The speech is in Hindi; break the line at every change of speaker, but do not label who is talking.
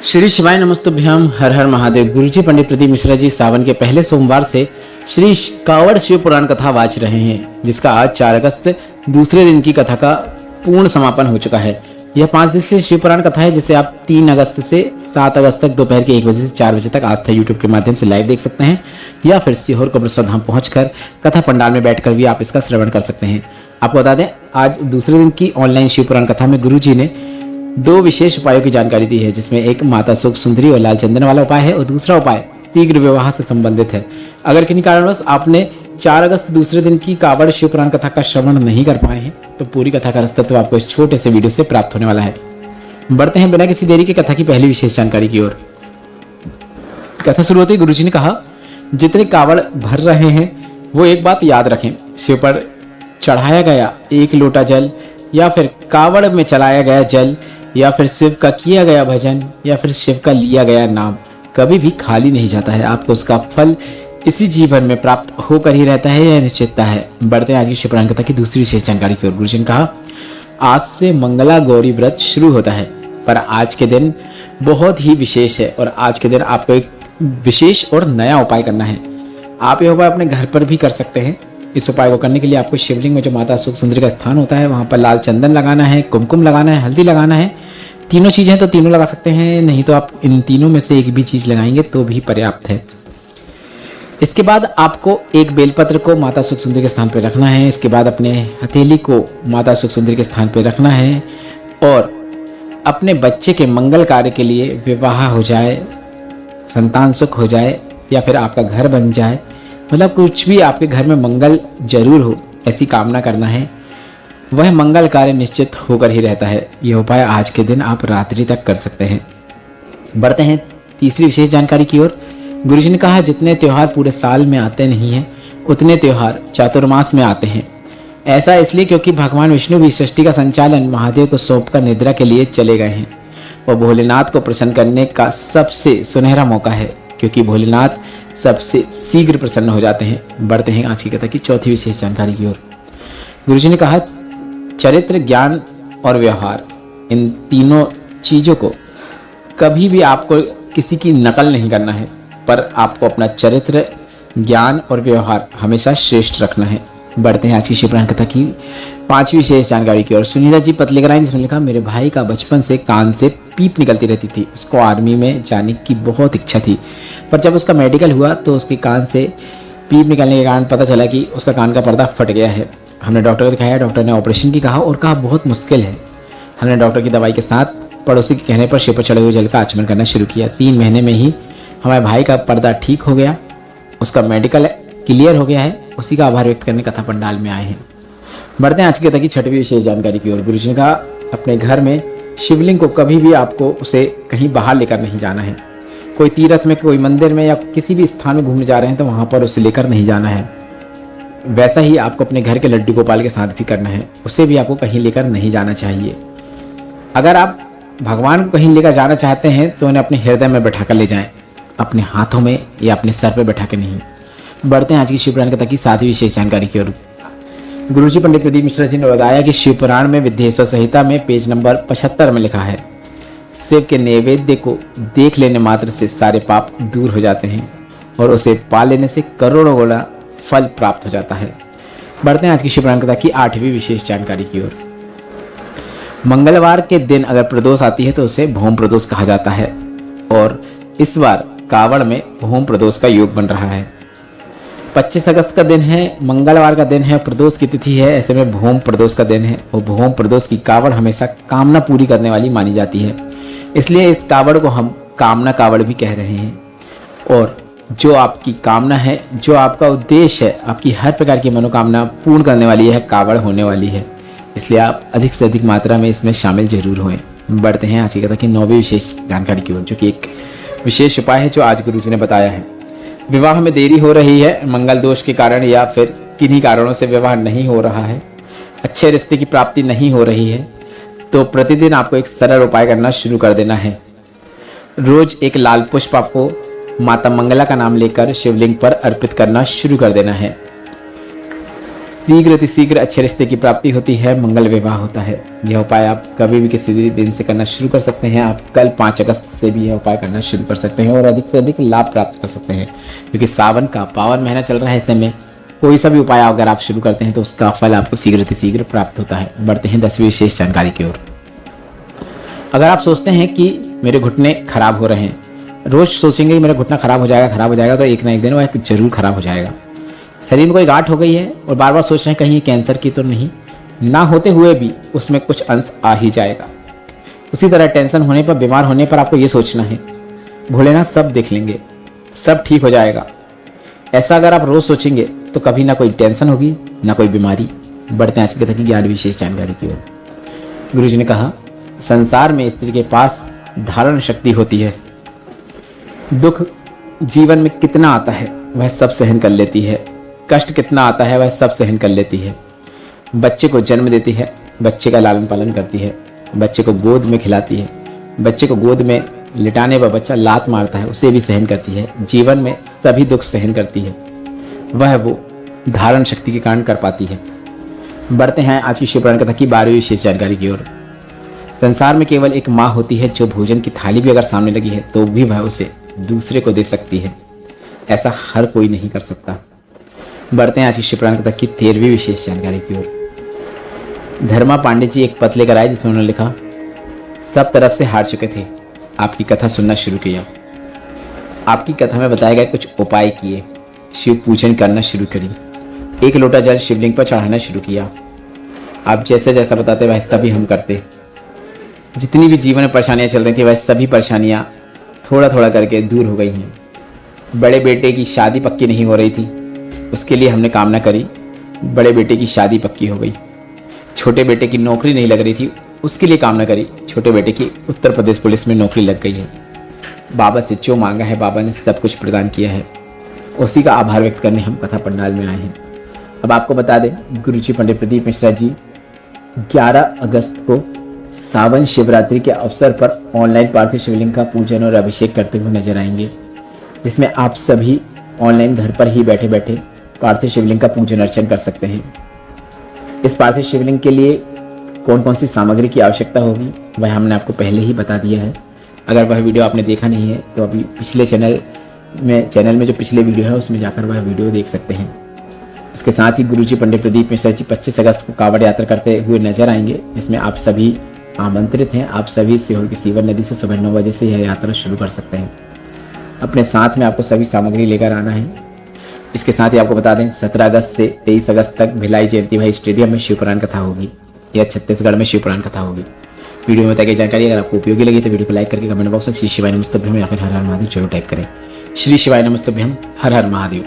श्री शिवाय नमस्तुभ्यम। हर हर महादेव। गुरुजी पंडित प्रदीप मिश्रा जी सावन के पहले सोमवार से श्री कावड़ शिव पुराण कथा वाच रहे हैं, जिसका आज 4 अगस्त दूसरे दिन की कथा का पूर्ण समापन हो चुका है। यह 5 दिवसीय शिव पुराण कथा है, जिसे आप 3 अगस्त से 7 अगस्त तक दोपहर के 1 बजे से 4 बजे तक आस्था यूट्यूब के माध्यम से लाइव देख सकते हैं, या फिर सीहोर कपिलेश्वर धाम पहुंचकर कथा पंडाल में बैठकर भी आप इसका श्रवण कर सकते हैं। आपको बता दें, आज दूसरे दिन की ऑनलाइन शिव पुराण कथा में गुरु जी ने 2 विशेष उपायों की जानकारी दी है, जिसमें एक माता सुख सुंदरी और लाल चंदन वाला उपाय है और दूसरा उपाय शीघ्र विवाह से संबंधित है। अगर किन्हीं कारणवश आपने 4 अगस्त दूसरे दिन की कावड़ शिव पुराण कथा का श्रवण नहीं कर पाए हैं, तो पूरी कथा का रसतत्व आपको इस छोटे से वीडियो से प्राप्त होने वाला है। बढ़ते हैं बिना किसी देरी के कथा की पहली विशेष जानकारी की ओर। कथा शुरू होते ही गुरुजी ने कहा, जितने कावड़ भर रहे हैं वो एक बात याद रखें, शिव पर चढ़ाया गया 1 लोटा जल या फिर कावड़ में चलाया गया जल या फिर शिव का किया गया भजन या फिर शिव का लिया गया नाम कभी भी खाली नहीं जाता है। आपको उसका फल इसी जीवन में प्राप्त होकर ही रहता है, यह निश्चितता है। बढ़ते हैं आज की शिव पुराण कथा की दूसरी विशेष जानकारी की ओर। गुरुजी ने कहा, आज से मंगला गौरी व्रत शुरू होता है, पर आज के दिन बहुत ही विशेष है और आज के दिन आपको एक विशेष और नया उपाय करना है। आप यह उपाय अपने घर पर भी कर सकते हैं। इस उपाय को करने के लिए आपको शिवलिंग में जो माता सुख सुंदरी का स्थान होता है, वहां पर लाल चंदन लगाना है, कुमकुम लगाना है, हल्दी लगाना है। तीनों चीजें तो तीनों लगा सकते हैं, नहीं तो आप इन तीनों में से एक भी चीज लगाएंगे तो भी पर्याप्त है। इसके बाद आपको एक बेलपत्र को माता सुख सुंदरी के स्थान पर रखना है। इसके बाद अपने हथेली को माता सुख सुंदरी के स्थान पर रखना है और अपने बच्चे के मंगल कार्य के लिए, विवाह हो जाए, संतान सुख हो जाए या फिर आपका घर बन जाए, मतलब कुछ भी आपके घर में मंगल जरूर हो, ऐसी कामना करना है। वह मंगल कार्य निश्चित होकर ही रहता है। यह उपाय आज के दिन आप रात्रि तक कर सकते हैं। बढ़ते हैं तीसरी विशेष जानकारी की ओर। गुरुजी ने कहा, जितने त्योहार पूरे साल में आते नहीं हैं, उतने त्योहार चातुर्मास में आते हैं। ऐसा इसलिए क्योंकि भगवान विष्णु भी सृष्टि का संचालन महादेव को सौंपकर निद्रा के लिए चले गए हैं और भोलेनाथ को प्रसन्न करने का सबसे सुनहरा मौका है, क्योंकि भोलेनाथ सबसे शीघ्र प्रसन्न हो जाते हैं। बढ़ते हैं आज की कथा की चौथी विशेष जानकारी की ओर। गुरुजी ने कहा, चरित्र, ज्ञान और व्यवहार, इन तीनों चीजों को कभी भी आपको किसी की नकल नहीं करना है, पर आपको अपना चरित्र, ज्ञान और व्यवहार हमेशा श्रेष्ठ रखना है। बढ़ते हैं आज की शिव पुराण कथा की 5वीं विशेष जानकारी की ओर। सुनीता जी पत्र लेकर आई, जिसमें लिखा, मेरे भाई का बचपन से कान से पीप निकलती रहती थी। उसको आर्मी में जाने की बहुत इच्छा थी, पर जब उसका मेडिकल हुआ तो उसके कान से पीप निकलने के कारण पता चला कि उसका कान का पर्दा फट गया है। हमने डॉक्टर को दिखाया, डॉक्टर ने ऑपरेशन की कहा और कहा बहुत मुश्किल है। हमने डॉक्टर की दवाई के साथ पड़ोसी के कहने पर शिव पर चढ़े हुए जल का आचमन करना शुरू किया। 3 महीने में ही हमारे भाई का पर्दा ठीक हो गया, उसका मेडिकल क्लियर हो गया है। उसी का आभार व्यक्त करने कथा पंडाल में आए हैं। बढ़ते हैं आज की कथा की 6वीं विशेष जानकारी की ओर। गुरुजी ने कहा, अपने घर में शिवलिंग को कभी भी आपको उसे कहीं बाहर लेकर नहीं जाना है। कोई तीर्थ में, कोई मंदिर में या किसी भी स्थान में घूमने जा रहे हैं तो वहां पर उसे लेकर नहीं जाना है। वैसा ही आपको अपने घर के लड्डू गोपाल के साथ भी करना है, उसे भी आपको कहीं लेकर नहीं जाना चाहिए। अगर आप भगवान को कहीं लेकर जाना चाहते हैं तो उन्हें अपने हृदय में बैठा कर ले जाएं, अपने हाथों में या अपने सर पर बैठा कर नहीं। बढ़ते हैं आज की शिव पुराण कथा की 7वीं विशेष जानकारी की ओर। गुरुजी पंडित प्रदीप मिश्रा जी ने बताया कि शिव पुराण में विद्येश्वर संहिता में पेज नंबर 75 में लिखा है, शिव के नैवेद्य को देख लेने मात्र से सारे पाप दूर हो जाते हैं और उसे पा लेने से करोड़ों गुना फल प्राप्त हो जाता है। बढ़ते हैं आज की शिव पुराण कथा की 8वीं विशेष जानकारी की ओर। मंगलवार के दिन अगर प्रदोष आती है तो उसे भौम प्रदोष कहा जाता है और इस बार कावड़ में भौम प्रदोष का योग बन रहा है। 25 अगस्त का दिन है, मंगलवार का दिन है, प्रदोष की तिथि है, ऐसे में भौम प्रदोष का दिन है और भौम प्रदोष की कावड़ हमेशा कामना पूरी करने वाली मानी जाती है। इसलिए इस कावड़ को हम कामना कावड़ भी कह रहे हैं। और जो आपकी कामना है, जो आपका उद्देश्य है, आपकी हर प्रकार की मनोकामना पूर्ण करने वाली है कावड़ होने वाली है। इसलिए आप अधिक से अधिक मात्रा में इसमें शामिल जरूर हों। बढ़ते हैं आज की कथा की 9वीं विशेष जानकारी की ओर, जो कि एक विशेष उपाय है जो आज गुरुजी ने बताया है। विवाह में देरी हो रही है, मंगल दोष के कारण या फिर किन्हीं कारणों से विवाह नहीं हो रहा है, अच्छे रिश्ते की प्राप्ति नहीं हो रही है, तो प्रतिदिन आपको एक सरल उपाय करना शुरू कर देना है। रोज एक लाल पुष्प आपको माता मंगला का नाम लेकर शिवलिंग पर अर्पित करना शुरू कर देना है। शीघ्र अच्छे रिश्ते की प्राप्ति होती है, मंगल विवाह होता है। यह उपाय आप कभी भी किसी भी दिन से करना शुरू कर सकते हैं। आप कल 5 अगस्त से भी यह उपाय करना शुरू कर सकते हैं और अधिक से अधिक लाभ प्राप्त कर सकते हैं, क्योंकि सावन का पावन महीना चल रहा है। ऐसे में कोई सा भी उपाय अगर आप शुरू करते हैं तो उसका फल आपको शीघ्र प्राप्त होता है। बढ़ते हैं 10वीं विशेष जानकारी की ओर। अगर आप सोचते हैं कि मेरे घुटने खराब हो रहे हैं, रोज सोचेंगे कि मेरा घुटना खराब हो जाएगा, तो एक ना एक दिन वह जरूर खराब हो जाएगा। शरीर में कोई गांठ हो गई है और बार बार सोच रहे हैं कहीं ये कैंसर की तो नहीं, ना होते हुए भी उसमें कुछ अंश आ ही जाएगा। उसी तरह टेंशन होने पर, बीमार होने पर आपको ये सोचना है भोलेनाथ सब देख लेंगे, सब ठीक हो जाएगा। ऐसा अगर आप रोज सोचेंगे तो कभी ना कोई टेंशन होगी ना कोई बीमारी। बढ़ते हैं आज की कथा की 11वीं विशेष जानकारी की ओर। गुरुजी ने कहा, संसार में स्त्री के पास धारण शक्ति होती है। दुख जीवन में कितना आता है वह सब सहन कर लेती है, कष्ट कितना आता है वह सब सहन कर लेती है। बच्चे को जन्म देती है, बच्चे का लालन पालन करती है, बच्चे को गोद में खिलाती है, बच्चे को गोद में लिटाने पर बच्चा लात मारता है उसे भी सहन करती है। जीवन में सभी दुख सहन करती है, वह वो धारण शक्ति के कारण कर पाती है। बढ़ते हैं आज की शिव पुराण कथा की 12वीं विशेष जानकारी की ओर। संसार में केवल एक माँ होती है जो भोजन की थाली भी अगर सामने लगी है तो भी वह उसे दूसरे को दे सकती है। ऐसा हर कोई नहीं कर सकता। बढ़ते हैं आज की शिव पुराण कथा की 13वीं विशेष जानकारी की ओर। धर्मा पांडे जी एक पत्र लेकर आए जिसमें उन्होंने लिखा, सब तरफ से हार चुके थे, आपकी कथा सुनना शुरू किया। आपकी कथा में बताए गए कुछ उपाय किए, शिव पूजन करना शुरू करी, एक लोटा जल शिवलिंग पर चढ़ाना शुरू किया। आप जैसे जैसा बताते वैसा भी हम करते। जितनी भी जीवन में परेशानियां चल रही थी वह सभी परेशानियां थोड़ा थोड़ा करके दूर हो गई हैं। बड़े बेटे की शादी पक्की नहीं हो रही थी, उसके लिए हमने कामना करी, बड़े बेटे की शादी पक्की हो गई। छोटे बेटे की नौकरी नहीं लग रही थी, उसके लिए कामना करी, छोटे बेटे की उत्तर प्रदेश पुलिस में नौकरी लग गई है। बाबा से जो मांगा है बाबा ने सब कुछ प्रदान किया है, उसी का आभार व्यक्त करने हम कथा पंडाल में आए हैं। अब आपको बता दें, गुरुजी पंडित प्रदीप मिश्रा जी 11 अगस्त को सावन शिवरात्रि के अवसर पर ऑनलाइन पार्थिव शिवलिंग का पूजन और अभिषेक करते हुए नजर आएंगे, जिसमें आप सभी ऑनलाइन घर पर ही बैठे बैठे पार्थिव शिवलिंग का पूजन अर्चन कर सकते हैं। इस पार्थिव शिवलिंग के लिए कौन कौन सी सामग्री की आवश्यकता होगी वह हमने आपको पहले ही बता दिया है। अगर वह वीडियो आपने देखा नहीं है तो अभी पिछले चैनल में जो पिछले वीडियो है उसमें जाकर वह वीडियो देख सकते हैं। इसके साथ ही गुरुजी पंडित प्रदीप मिश्रा जी 25 अगस्त को कांवड़ यात्रा करते हुए नजर आएंगे, जिसमें आप सभी आमंत्रित हैं। आप सभी सीहोर की सीवर नदी से सुबह 9 बजे से यह यात्रा शुरू कर सकते हैं। अपने साथ में आपको सभी सामग्री लेकर आना है। इसके साथ ही आपको बता दें, 17 अगस्त से 23 अगस्त तक भिलाई जयंती भाई स्टेडियम में शिवपुराण कथा होगी, यह छत्तीसगढ़ में शिवपुराण कथा होगी। वीडियो में बताई गई जानकारी अगर आपको उपयोगी लगी तो वीडियो को लाइक करके कमेंट बॉक्स में श्री शिवाय नमस्तुभ्यम या फिर हर हर महादेव जरूर टाइप करें। श्री शिवाय नमस्तुभ्यम, हर हर महादेव।